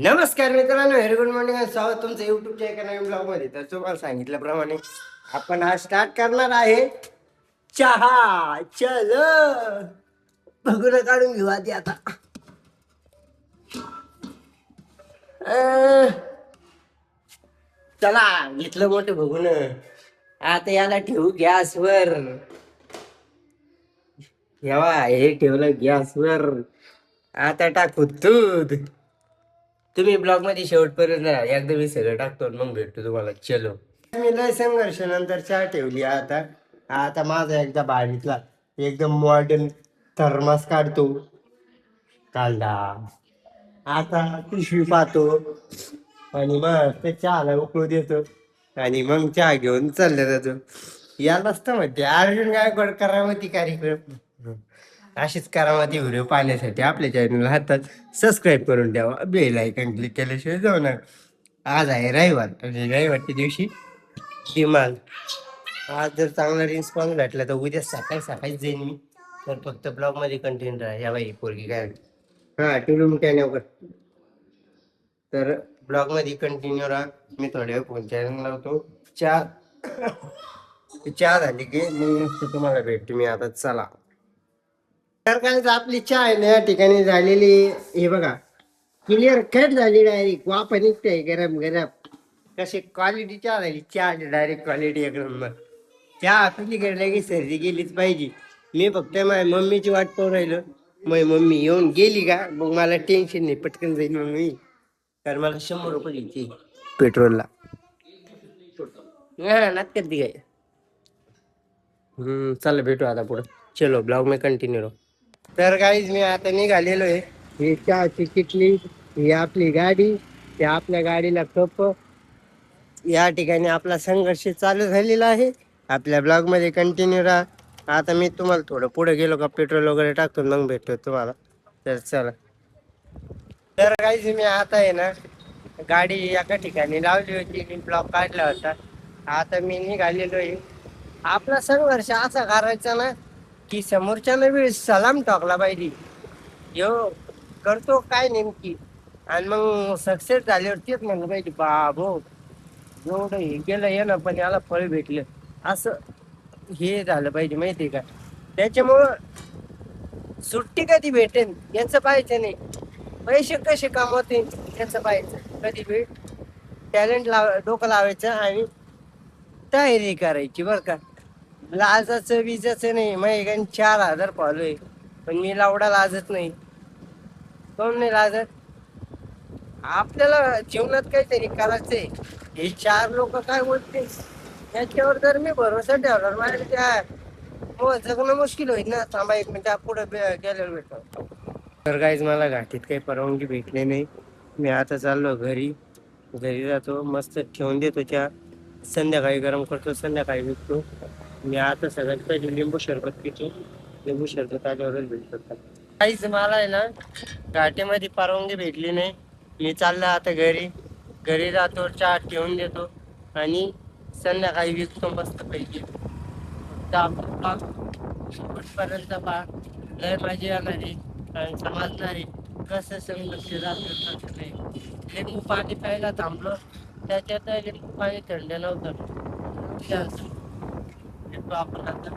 नमस्कार मित्रांनो, very good morning आणि स्वागत तुमचं युट्यूबच्या एका नवीन ब्लॉग मध्ये. तर तुम्हाला सांगितल्याप्रमाणे आपण आज स्टार्ट करणार आहे चहा. चल बघून काढून घेऊ आधी आता. अं, चला घेतलं मोठं बघून. आता याला ठेवू गॅसवर. ठेवा, हे ठेवलं गॅसवर. आता टाकू दूध. तुम्ही ब्लॉग मध्ये शेवटपर्यंत राहा. एकदा मी सगळं टाकतो आणि मग भेटतो तुम्हाला. चलो, मी लय संघर्ष नंतर चहा ठेवली. आता आता माझा एकदा बाळीतला एकदम मॉडर्न थर्मास काढतो. काढला. आता पिशवी पाहतो आणि मग ते चहाला उकळू देतो आणि मग चहा घेऊन चालले जातो. यालाच तर म्हणते अर्जुन गायकवाड करामती कार्यक्रम. अशीच करामती व्हिडिओ पाहण्यासाठी आपल्या चॅनलला हातात सबस्क्राईब करून ठेवा. बेल आयकॉन क्लिक केल्याशिवाय जाऊ नका. आज आहे रविवार आणि रविवारच्या दिवशी धमाल. आज जर चांगला रिस्पॉन्स भेटला तर उद्या सकाळी सकाळीच जाईन मी. तर फक्त ब्लॉग मध्ये कंटिन्यू राहा. या बाई पोरगी काय हा टिलूम टॅनवर. तर ब्लॉग मध्ये कंटिन्यू राहा. मी थोड्या वेळ फोन चॅनल लावतो. चहा चहा झाली की मग तुम्हाला भेटतो मी. आता चला. तर काय आपली चहा आहे ना या ठिकाणी झालेली. हे बघा, क्लिअर कट झाली डायरेक्ट. वाफ निघते गरम गरम. कशी क्वालिटी चहा झाली. चहा डायरेक्ट क्वालिटी एक नंबर. चहा पिली गेली की सर्दी गेलीच पाहिजे. मी फक्त माझ्या मम्मीची वाट पाहून राहिलो. मग मम्मी येऊन गेली का मग मला टेन्शन नाही, पटकन जाईल मग मी. कारण मला 100 रुपये घ्यायची पेट्रोलला. नात करते काय. चला भेटू आता पुढं. चलो ब्लॉग में कंटिन्यू रहो. तर गाईज मी आता निघालेलो आहे. ही चहाची किटली, ही आपली गाडी, ही आपल्या गाडीला कप. या ठिकाणी आपला संघर्ष चालू झालेला आहे. आपल्या ब्लॉग मध्ये कंटिन्यू राहा. आता मी तुम्हाला थोडं पुढे गेलो का पेट्रोल वगैरे टाकतो मग भेटतो तुम्हाला. तर चला. तर काहीच मी आता आहे ना गाडी एका ठिकाणी लावली होती. मी ब्लॉक काढला होता. आता मी निघालेलो आहे. आपला संघर्ष असा करायचा ना की समोरच्याला बी सलाम टाकला पाहिजे. यो करतो काय नेमकी आणि मग सक्सेस झाल्यावर तेच म्हणलं पाहिजे बाबो एवढं हे केलं ये ना पण याला फळ भेटलं. असं हे झालं पाहिजे माहितीये का. त्याच्यामुळं सुट्टी कधी भेटेल याचं पाहायचं नाही. पैसे कसे कमवते याचं पाहायचं. कधी भेट टॅलेंट डोकं लावायचं आणि तयारी करायची बरं का. लाजाचं विजाचं नाही. मग 4,000 फॉलो आहे पण मी लावडा लाजत नाही. कोण नाही लाजत. आपल्याला जीवनात काहीतरी करायचंय. हे 4 लोक काय बोलते याच्यावर जर मी भरोसा ठेवणार माझ्या त्या मग जगणं मुश्किल होईल ना. थांबा 1 मिनिट पुढे गेल्यावर भेटतो. तर काहीच मला घाटीत काही परवानगी भेटली नाही. मी आता चाललो घरी. घरी जातो मस्त ठेवून देतो चहा. संध्याकाळी गरम करतो, संध्याकाळी विकतो. मी आता सगळ्यात पहिले लिंबू सरबत पितो. लिंबू सरबत आल्यावरच भेटतो. काहीच मला आहे ना घाटीमध्ये परवानगी भेटली नाही. मी चाललो आता घरी. घरी जातो चहा ठेवून देतो आणि संध्याकाळी विकतो मस्त पैकी. पर्यंत पा लय मजा येणार आहे आणि समजणार आहे कसं संघर्ष जात नाही. लिंबू पाणी प्यायला थांबलो त्याच्यात लिंबू पाणी थंड नव्हतं. आपण आता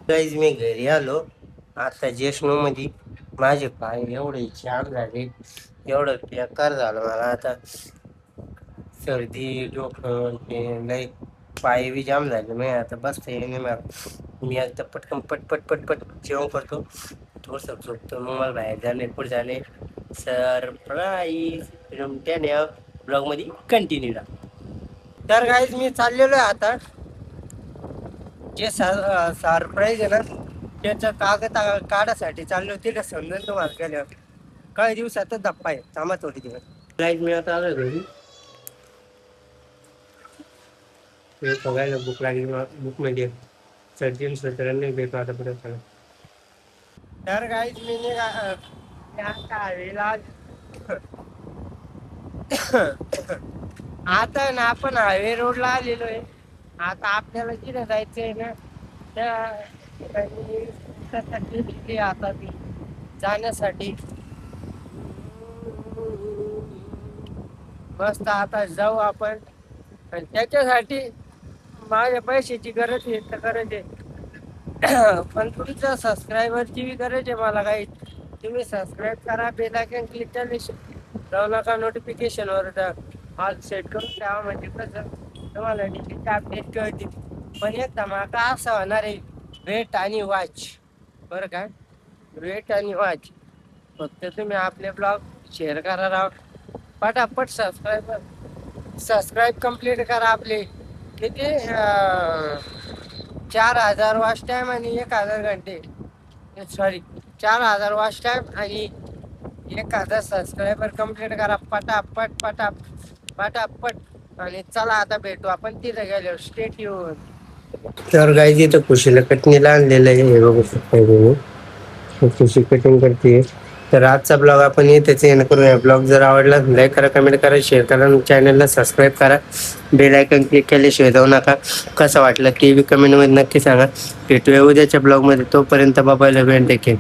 घरी मी घरी आलो आता जेष्णू मध्ये. माझे पाय एवढे छान झाले, एवढं बेकार झालं मला. आता सर्दी डोकं ते लय पाय बी जाम झाले. मी आता बसता येईन मला. मी आता पटकन पटपट पटपट जेवण करतो, थोडंसं झोपतो. मग मला बाहेर जाणे पुढे जाणे सरप्राईज. त्याने ब्लॉग मध्ये कंटिन्यू राहा. तर काहीच मी चाललेलो आहे आता. जे सरप्राईज आहे ना त्याचं कागद काढासाठी चाललो होते का समजेल तुम्हाला गेल्यावर. काही दिवसातच धप्पा आहे. थांबा थोडी दिवस. लाईट मी आता आलो घरी. बघायला बुक लागली. बुक मध्ये सर्जन सत्रांनी भेटतो आता पुढे सगळं. तर काहीच मी आता ना आपण हायवे रोडला आलेलो आहे. आता आपल्याला जिथे जायचंय ना त्या आता मी जाण्यासाठी मस्त आता जाऊ आपण. आणि त्याच्यासाठी माझ्या पैशाची गरज आहे तर गरज आहे पण तुमच्या सबस्क्रायबरची बी गरज आहे मला. काही तुम्ही सबस्क्राईब करा, बेल आयकॉन क्लिक केले जाऊ नका, नोटिफिकेशनवर ऑल सेट करून ठेवा, म्हणजे कसं तुम्हाला डिजिटल अपडेट कळतील. पण एक धमाका असा होणार आहे, वेट आणि वॉच. बरं काय, वेट आणि वॉच. फक्त तुम्ही आपले ब्लॉग शेअर करा राव, पटापट सबस्क्राईब कंप्लीट करा. आपले किती 4000 वॉच टाइम आणि 1000 घंटे, सॉरी 4000 वॉच टाइम आणि 1000 सबस्क्रायबर कंप्लीट करा पटापट पटापट पटापट. आणि चला आता भेटू आपण तिथे गेल्यावर. स्टेट येऊन तर गाईज इथं खुशीला कटणीला आणलेलं आहे, हे बघू शकता तुम्ही. खुशी कटिंग करते. तर आजचा ब्लॉग आपण इथेच एंड करूया. ब्लॉग जर आवडला लाईक करा, कमेंट करा, शेअर करा, चॅनलला सबस्क्राईब करा, बेल आयकॉन क्लिक केल्याशिवाय जाऊ नका. कसं वाटलं ते बी कमेंटमध्ये नक्की सांगा. भेटूया उद्याच्या ब्लॉगमध्ये. तोपर्यंत बाबाला वेळ देखील.